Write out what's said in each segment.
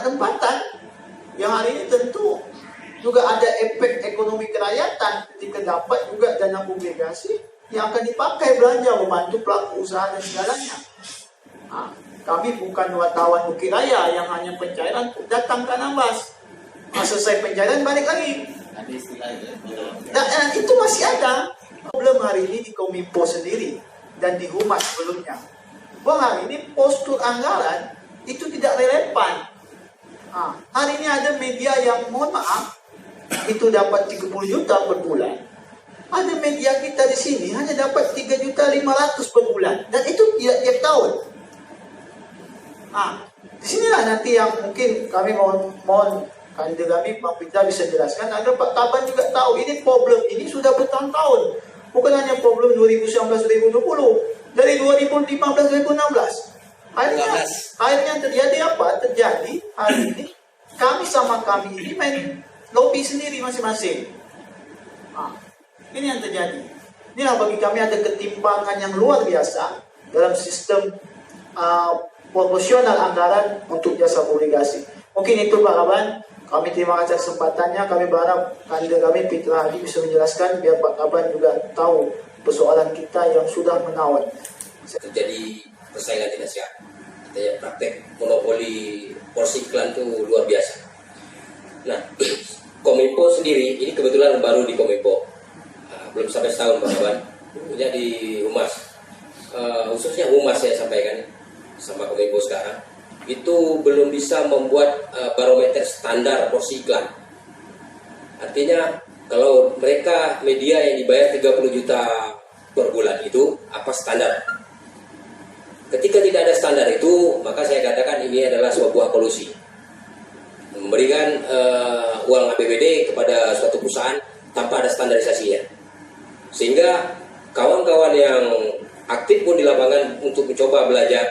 tempatan yang hari ini tentu juga ada efek ekonomi kerakyatan ketika dapat juga dana obligasi yang akan dipakai belanja membantu pelaku usaha dan segalanya. Nah, kami bukan wartawan Bukit Raya yang hanya pencairan datang ke Anambas. Selesai pencairan balik lagi. Dan itu masih ada problem hari ini di Kominfo sendiri dan di Humas sebelumnya. Bahwa hari ini postur anggaran itu tidak relevan. Nah, hari ini ada media yang mohon maaf itu dapat 30 juta per bulan. Ada media kita di sini hanya dapat 3.500.000 per bulan dan itu tiap tahun. Nah, disinilah nanti yang mungkin kami mohon kandidat kami Pak Pita bisa jelaskan agar Pak Taban juga tahu ini problem ini sudah bertahun-tahun. Bukan hanya problem 2019-2020, dari 2015-2016. Akhirnya terjadi apa? Terjadi hari ini kami sama kami ini main lobby sendiri masing-masing. Nah, ini yang terjadi. Inilah bagi kami ada ketimpangan yang luar biasa dalam sistem proporsional anggaran untuk jasa obligasi. Mungkin itu Pak Kaban. Kami terima kasih kesempatannya. Kami berharap kandidat kami Fitra Hadi bisa menjelaskan biar Pak Kaban juga tahu persoalan kita yang sudah menawan. Terjadi persaingan tidak sehat. Praktek monopoli porsi iklan itu luar biasa. Nah, Kominfo sendiri ini kebetulan baru di Kominfo, belum sampai setahun Pak Kaban, punya di Humas, khususnya Humas saya sampaikan sama Kominfo sekarang itu belum bisa membuat barometer standar porsi iklan. Artinya kalau mereka media yang dibayar 30 juta per bulan itu apa standar? Ketika tidak ada standar itu, maka saya katakan ini adalah sebuah kolusi. Memberikan uang APBD kepada suatu perusahaan tanpa ada standarisasinya. Sehingga kawan-kawan yang aktif pun di lapangan untuk mencoba belajar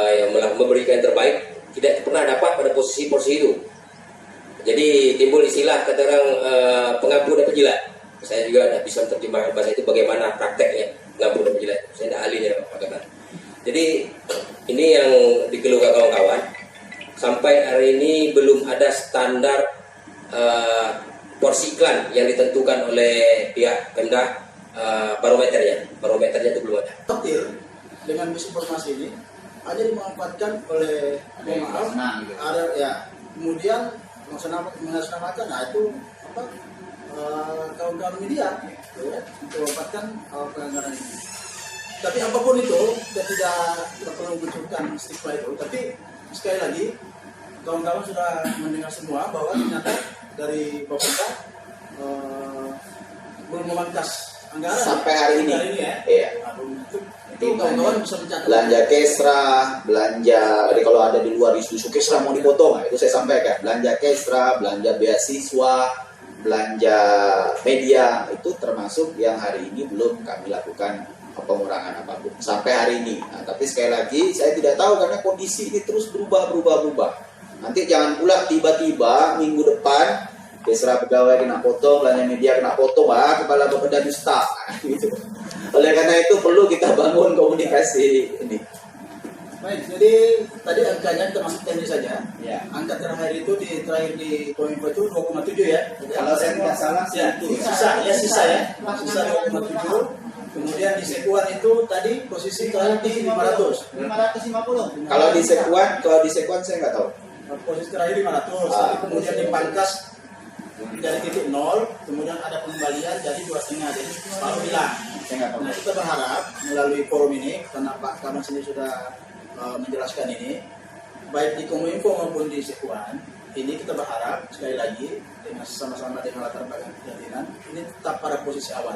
yang memberikan yang terbaik tidak pernah dapat pada posisi-posisi itu. Jadi timbul istilah kata orang pengampu dan penjilat. Saya juga tidak bisa menerjemahkan bahasa itu bagaimana prakteknya pengampu dan penjilat. Saya tidak ahlinya Pak Kaban. Jadi ini yang dikeluhkan kawan-kawan. Sampai hari ini belum ada standar porsi iklan yang ditentukan oleh pihak Pemda, barometernya itu belum ada. Dengan misinformasi ini hanya dimanfaatkan oleh ada ya kemudian mengatasnamakan itu kawan-kawan media ya, untuk memanfaatkan pelanggaran ini. Tapi apapun itu kita tidak perlu menunjukkan stigma itu. Tapi sekali lagi kawan-kawan sudah mendengar semua bahwa ternyata dari pemerintah belum memangkas anggaran sampai hari ini. Ya. Iya. Itu kawan-kawan bisa mencatat. Belanja kesra, belanja jadi kalau ada di luar isu kesra mau dipotong, itu saya sampaikan. Belanja kesra, belanja beasiswa, belanja media itu termasuk yang hari ini belum kami lakukan pengurangan apapun sampai hari ini. Nah, tapi sekali lagi saya tidak tahu karena kondisi ini terus berubah. Nanti jangan pula tiba-tiba minggu depan kesra pegawai kena potong, belanja media kena potong, kepala Bapeda dusta. Gitu. Oleh karena itu perlu kita bangun komunikasi ini. Baik, jadi tadi angkanya termasuk teknis saja. Ya. Angka terakhir itu terakhir di Kominfo itu 2,7 ya. Jadi kalau saya tidak salah ya, sisa 2,7. Kemudian di Sekuan itu tadi posisi terakhir di 550. Kalau di Sekuan saya nggak tahu. Posisi terakhir 500. Tapi kemudian di Pangkas dari titik 0, kemudian ada pengembalian jadi 2,5. Jadi baru bilang. Nah, kita berharap melalui forum ini karena Pak Kaban sendiri sudah menjelaskan ini, baik di Kominfo maupun di Sekuan, ini kita berharap sekali lagi dengan sama-sama dengan latar belakang keprihatinan ini tetap pada posisi awal.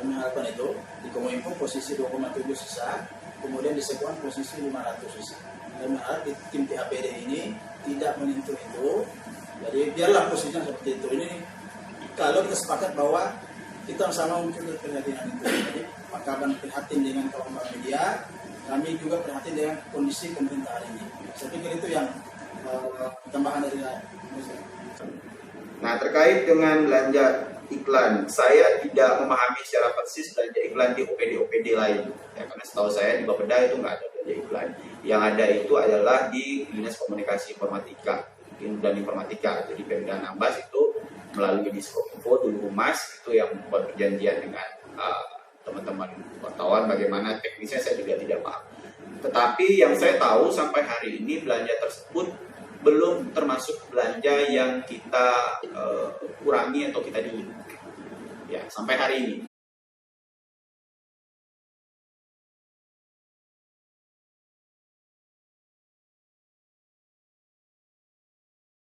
Kami harapkan itu di Kominfo posisi 2,7 sisa, kemudian di Sekuan posisi 500 sisa. Kami harap di tim THPD ini tidak menyentuh itu. Jadi biarlah posisinya seperti itu. Ini kalau kita sepakat bahwa kita sama muncul keprihatinan itu. Jadi Pak Kaban prihatin dengan kawan-kawan media, kami juga prihatin dengan kondisi pemerintah hari ini. Saya pikir itu yang tambahan dari saya. Nah, terkait dengan belanja iklan, saya tidak memahami secara persis belanja iklan di OPD lain. Ya, karena setahu saya di Bapeda itu nggak ada. jadi offline. Yang ada itu adalah di Dinas Komunikasi Informatika dan Informatika. Jadi Pemda Anambas itu melalui Diskominfo dulu Humas itu yang membuat perjanjian dengan teman-teman wartawan. Bagaimana teknisnya saya juga tidak paham. Tetapi yang saya tahu sampai hari ini belanja tersebut belum termasuk belanja yang kita kurangi atau kita dingin. Ya, sampai hari ini.